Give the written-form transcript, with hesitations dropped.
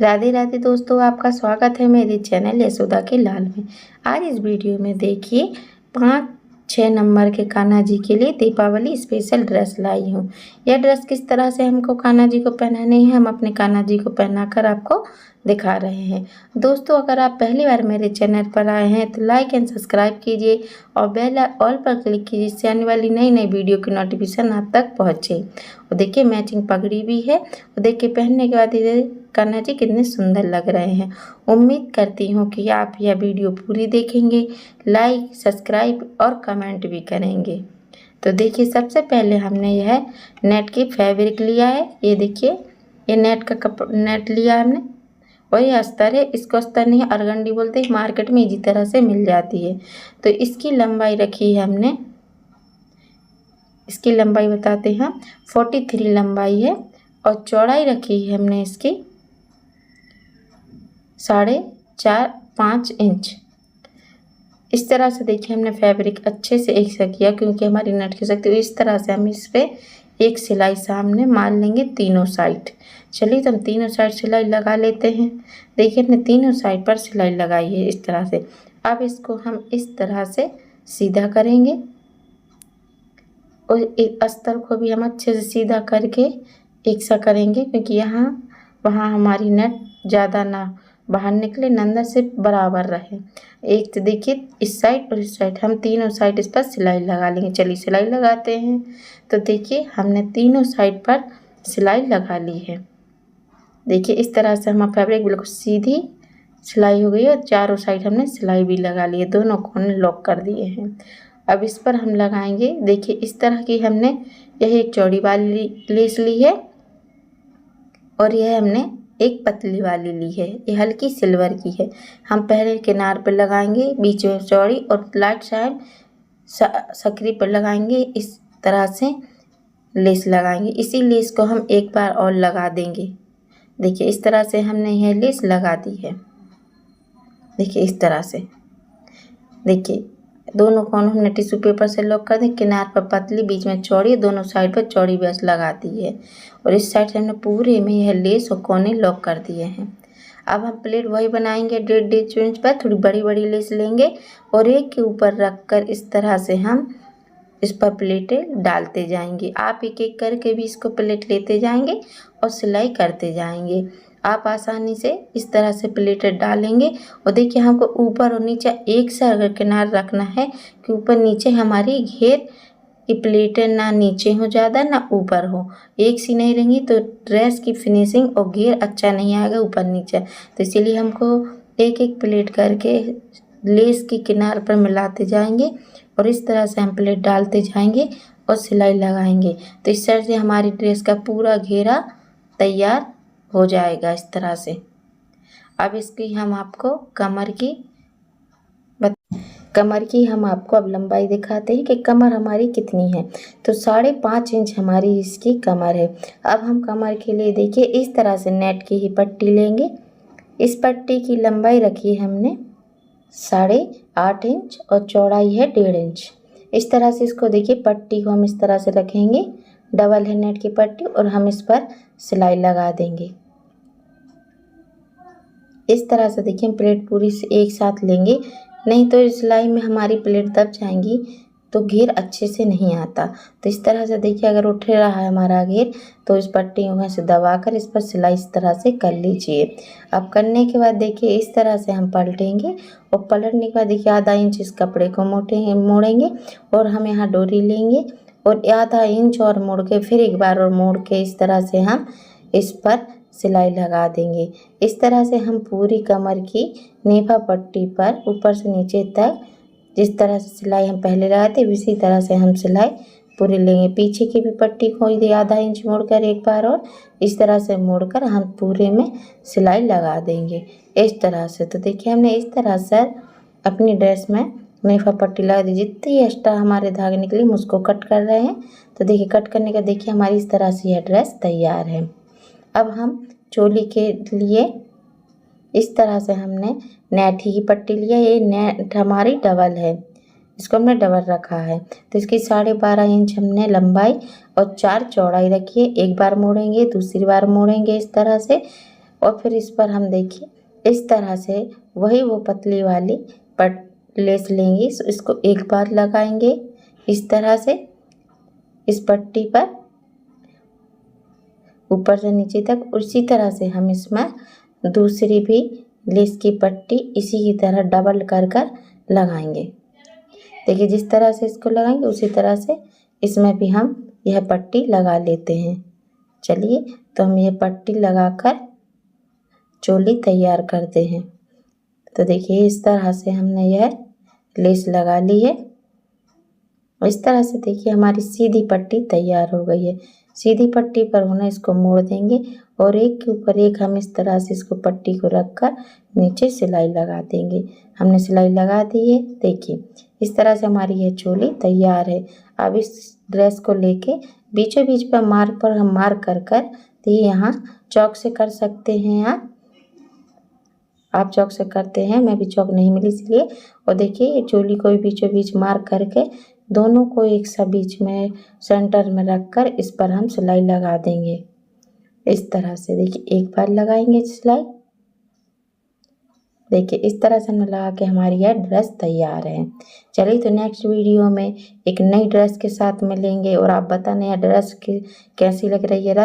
राधे राधे दोस्तों, आपका स्वागत है मेरे चैनल यशोदा के लाल में। आज इस वीडियो में देखिए 5-6 नंबर के कान्हा जी के लिए दीपावली स्पेशल ड्रेस लाई हूँ। यह ड्रेस किस तरह से हमको कान्हा जी को पहनानी है, हम अपने कान्हा जी को पहनाकर आपको दिखा रहे हैं। दोस्तों, अगर आप पहली बार मेरे चैनल पर आए हैं तो लाइक एंड सब्सक्राइब कीजिए और बेल ऑल पर क्लिक कीजिए, जिससे आने वाली नई नई वीडियो की नोटिफिकेशन आप तक पहुँचे। और देखिए मैचिंग पगड़ी भी है। और देखिए पहनने के बाद ये कान्हा जी कितने सुंदर लग रहे हैं। उम्मीद करती हूँ कि आप यह वीडियो पूरी देखेंगे, लाइक सब्सक्राइब और कमेंट भी करेंगे। तो देखिए सबसे पहले हमने यह नेट की फैब्रिक लिया है। ये देखिए ये नेट का नेट लिया हमने और ये अस्तर है। इसको अस्तर नहीं अरगंडी बोलते हैं, मार्केट में इसी तरह से मिल जाती है। तो इसकी लंबाई रखी है हमने, इसकी लंबाई बताते हैं 43 लंबाई है और चौड़ाई रखी है हमने इसकी 4.5 इंच। इस तरह से देखिए हमने फैब्रिक अच्छे से एक से किया, क्योंकि हमारी नेट की सकती है। इस तरह से हम इस पे एक सिलाई सामने मार लेंगे तीनों साइड। चलिए तो हम तीनों साइड सिलाई लगा लेते हैं। देखिए हमने तीनों साइड पर सिलाई लगाई है इस तरह से। अब इसको हम इस तरह से सीधा करेंगे और इस अस्तर को भी हम अच्छे से सीधा करके एक सा करेंगे, क्योंकि यहाँ वहाँ हमारी नेट ज़्यादा ना बाहर निकले, अंदर से बराबर रहे। एक तो देखिए इस साइड और इस साइड हम तीनों साइड इस पर सिलाई लगा लेंगे। चलिए सिलाई लगाते हैं। तो देखिए हमने तीनों साइड पर सिलाई लगा ली है। देखिए इस तरह से हमारा फैब्रिक बिल्कुल सीधी सिलाई हो गई और चारों साइड हमने सिलाई भी लगा ली है, दोनों कोने लॉक कर दिए हैं। अब इस पर हम लगाएंगे, देखिए इस तरह की हमने यह एक चौड़ी वाली लेस ली है और यह हमने एक पतली वाली ली है। ये हल्की सिल्वर की है। हम पहले किनार पर लगाएंगे, बीच में चौड़ी और लाइट साइड सकरी पर लगाएंगे। इस तरह से लेस लगाएंगे। इसी लेस को हम एक बार और लगा देंगे। देखिए इस तरह से हमने यह लेस लगा दी है। देखिए इस तरह से, देखिए दोनों कोनों हमने टिश्यू पेपर से लॉक कर दें। किनार पर पतली, बीच में चौड़ी, दोनों साइड पर चौड़ी बस लगा दी है और इस साइड से हमने पूरे में यह लेस और कोने लॉक कर दिए हैं। अब हम प्लेट वही बनाएंगे 1.5 इंच पर। थोड़ी बड़ी बड़ी लेस लेंगे और एक के ऊपर रखकर इस तरह से हम इस पर प्लेटें डालते जाएंगे। आप एक एक करके भी इसको प्लेट लेते जाएंगे और सिलाई करते जाएंगे। आप आसानी से इस तरह से प्लेटें डालेंगे। और देखिए हमको ऊपर और नीचे एक सा अगर किनार रखना है कि ऊपर नीचे हमारी घेर की प्लेटें ना नीचे हो ज़्यादा ना ऊपर हो, एक सी नहीं रहेंगी तो ड्रेस की फिनिशिंग और घेर अच्छा नहीं आएगा ऊपर नीचे। तो इसीलिए हमको एक एक प्लेट करके लेस की किनार पर मिलाते जाएंगे और इस तरह से हम प्लेट डालते जाएंगे और सिलाई लगाएंगे। तो इस तरह से हमारी ड्रेस का पूरा घेरा तैयार हो जाएगा इस तरह से। अब इसकी हम आपको कमर की हम आपको अब लंबाई दिखाते हैं कि कमर हमारी कितनी है। तो 5.5 इंच हमारी इसकी कमर है। अब हम कमर के लिए देखिए इस तरह से नेट की ही पट्टी लेंगे। इस पट्टी की लंबाई रखी है हमने 8.5 इंच और चौड़ाई है 1.5 इंच। इस तरह से इसको देखिए पट्टी को हम इस तरह से रखेंगे, डबल है नेट की पट्टी, और हम इस पर सिलाई लगा देंगे। इस तरह से देखिए हम प्लेट पूरी से एक साथ लेंगे, नहीं तो इस सिलाई में हमारी प्लेट दब जाएंगी तो घेर अच्छे से नहीं आता। तो इस तरह से देखिए अगर उठ रहा है हमारा घेर तो इस पट्टी को से दबाकर इस पर सिलाई इस तरह से कर लीजिए। अब करने के बाद देखिए इस तरह से हम पलटेंगे और पलटने के बाद देखिए आधा इंच इस कपड़े को मोड़ेंगे और हम यहाँ डोरी लेंगे और आधा इंच और मोड़ के फिर एक बार और मोड़ के इस तरह से हम इस पर सिलाई लगा देंगे। इस तरह से हम पूरी कमर की नेफा पट्टी पर ऊपर से नीचे तक जिस तरह से सिलाई हम पहले लगाए थे उसी तरह से हम सिलाई पूरी लेंगे। पीछे की भी पट्टी को आधा इंच मोड़कर एक बार और इस तरह से मोड़कर हम पूरे में सिलाई लगा देंगे इस तरह से। तो देखिए हमने इस तरह से अपनी ड्रेस में नेफा पट्टी लगा दी। जितनी एक्स्ट्रा हमारे धागे निकले हम उसको कट कर रहे हैं। तो देखिए कट करने का देखिए हमारी इस तरह से यह ड्रेस तैयार है। अब हम चोली के लिए इस तरह से हमने नेट ही की पट्टी लिया। ये नेट हमारी डबल है, इसको हमने डबल रखा है। तो इसकी 12.5 इंच हमने लंबाई और 4 चौड़ाई रखी है। एक बार मोड़ेंगे, दूसरी बार मोड़ेंगे इस तरह से और फिर इस पर हम देखिए इस तरह से वही वो पतली वाली पट लेस लेंगे, इसको एक बार लगाएंगे इस तरह से इस पट्टी पर ऊपर से नीचे तक। उसी तरह से हम इसमें दूसरी भी लेस की पट्टी इसी की तरह डबल कर कर लगाएंगे। देखिए जिस तरह से इसको लगाएंगे उसी तरह से इसमें भी हम यह पट्टी लगा लेते हैं। चलिए तो हम यह पट्टी लगाकर चोली तैयार करते हैं। तो देखिए इस तरह से हमने यह लेस लगा ली है। इस तरह से देखिए हमारी सीधी पट्टी तैयार हो गई है। सीधी पट्टी पर होना इसको मोड़ देंगे और एक के ऊपर एक हम इस तरह से इसको पट्टी को रखकर नीचे सिलाई लगा देंगे। हमने सिलाई लगा दी है। देखिए इस तरह से हमारी यह चोली तैयार है। अब इस ड्रेस को लेके बीचों बीच पर मार्क पर हम मार्क कर कर देखिए यहाँ चौक से कर सकते हैं आप चौक से करते हैं, मैं भी चौक नहीं मिली इसलिए। और देखिए ये चोली को भी बीचों बीच मार्क करके दोनों को एक सा बीच में सेंटर में रखकर इस पर हम सिलाई लगा देंगे इस तरह से। देखिए एक बार लगाएंगे सिलाई। देखिए इस तरह से हमने लगा के हमारी यह ड्रेस तैयार है। चलिए तो नेक्स्ट वीडियो में एक नई ड्रेस के साथ मिलेंगे और आप बताना यह ड्रेस कैसी लग रही है।